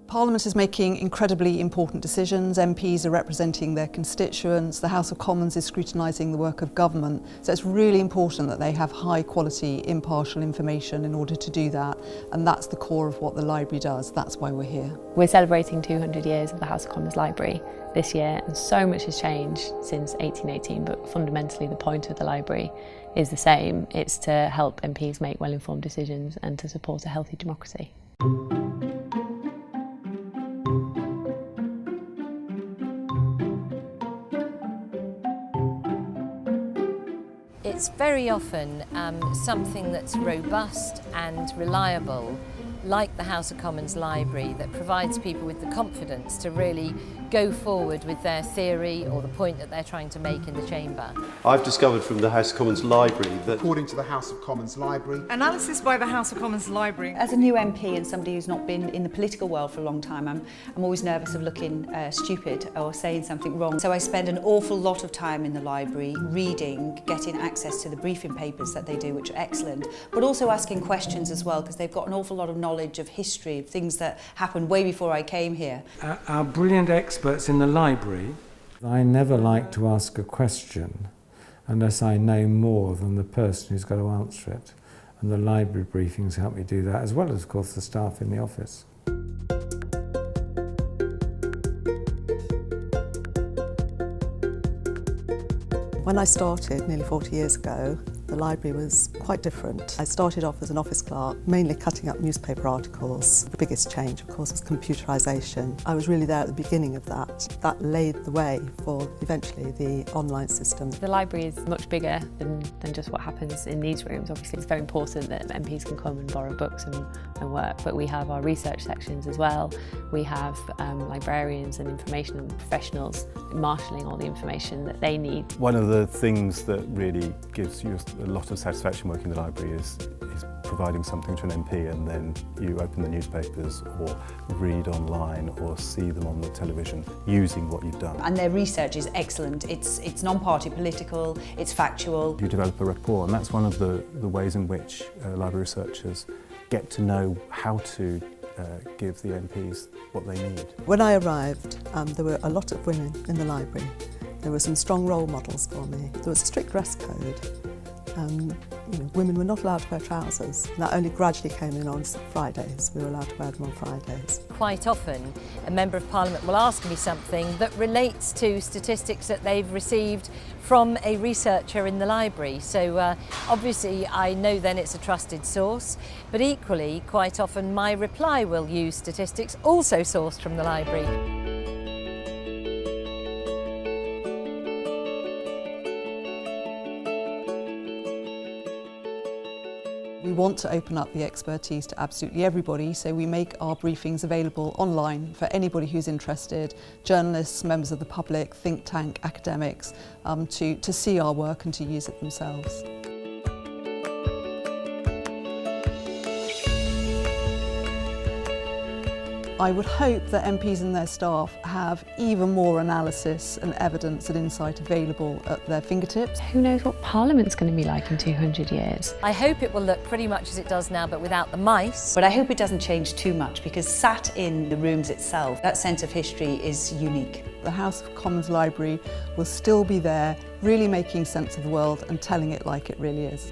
Parliament is making incredibly important decisions. MPs are representing their constituents. The House of Commons is scrutinising the work of government. So it's really important that they have high quality, impartial information in order to do that. And that's the core of what the library does. That's why we're here. We're celebrating 200 years of the House of Commons Library this year, and so much has changed since 1818, but fundamentally the point of the library is the same. It's to help MPs make well-informed decisions and to support a healthy democracy. It's very often something that's robust and reliable, like the House of Commons Library, that provides people with the confidence to really go forward with their theory or the point that they're trying to make in the chamber. I've discovered from the House of Commons Library that, according to the House of Commons Library, analysis by the House of Commons Library. As a new MP and somebody who's not been in the political world for a long time, I'm always nervous of looking stupid or saying something wrong. So I spend an awful lot of time in the library reading, getting access to the briefing papers that they do, which are excellent, but also asking questions as well, because they've got an awful lot of knowledge of history, of things that happened way before I came here. Our brilliant experts in the library. I never like to ask a question unless I know more than the person who's got to answer it. And the library briefings help me do that, as well as, of course, the staff in the office. When I started nearly 40 years ago, the library was quite different. I started off as an office clerk, mainly cutting up newspaper articles. The biggest change, of course, was computerisation. I was really there at the beginning of that. That laid the way for eventually the online system. The library is much bigger than just what happens in these rooms. Obviously, it's very important that MPs can come and borrow books and work, but we have our research sections as well. We have librarians and information professionals marshalling all the information that they need. One of the things that really gives you a lot of satisfaction working in the library is providing something to an MP, and then you open the newspapers or read online or see them on the television using what you've done. And their research is excellent. It's non-party political, it's factual. You develop a rapport, and that's one of the ways in which library researchers get to know how to give the MPs what they need. When I arrived, there were a lot of women in the library. There were some strong role models for me. There was a strict dress code. Women were not allowed to wear trousers. That only gradually came in on Fridays. We were allowed to wear them on Fridays. Quite often, a Member of Parliament will ask me something that relates to statistics that they've received from a researcher in the library. So obviously I know then it's a trusted source, but equally, quite often my reply will use statistics also sourced from the library. We want to open up the expertise to absolutely everybody, so we make our briefings available online for anybody who's interested, journalists, members of the public, think tank, academics, to see our work and to use it themselves. I would hope that MPs and their staff have even more analysis and evidence and insight available at their fingertips. Who knows what Parliament's going to be like in 200 years? I hope it will look pretty much as it does now, but without the mice. But I hope it doesn't change too much, because sat in the rooms itself, that sense of history is unique. The House of Commons Library will still be there, really making sense of the world and telling it like it really is.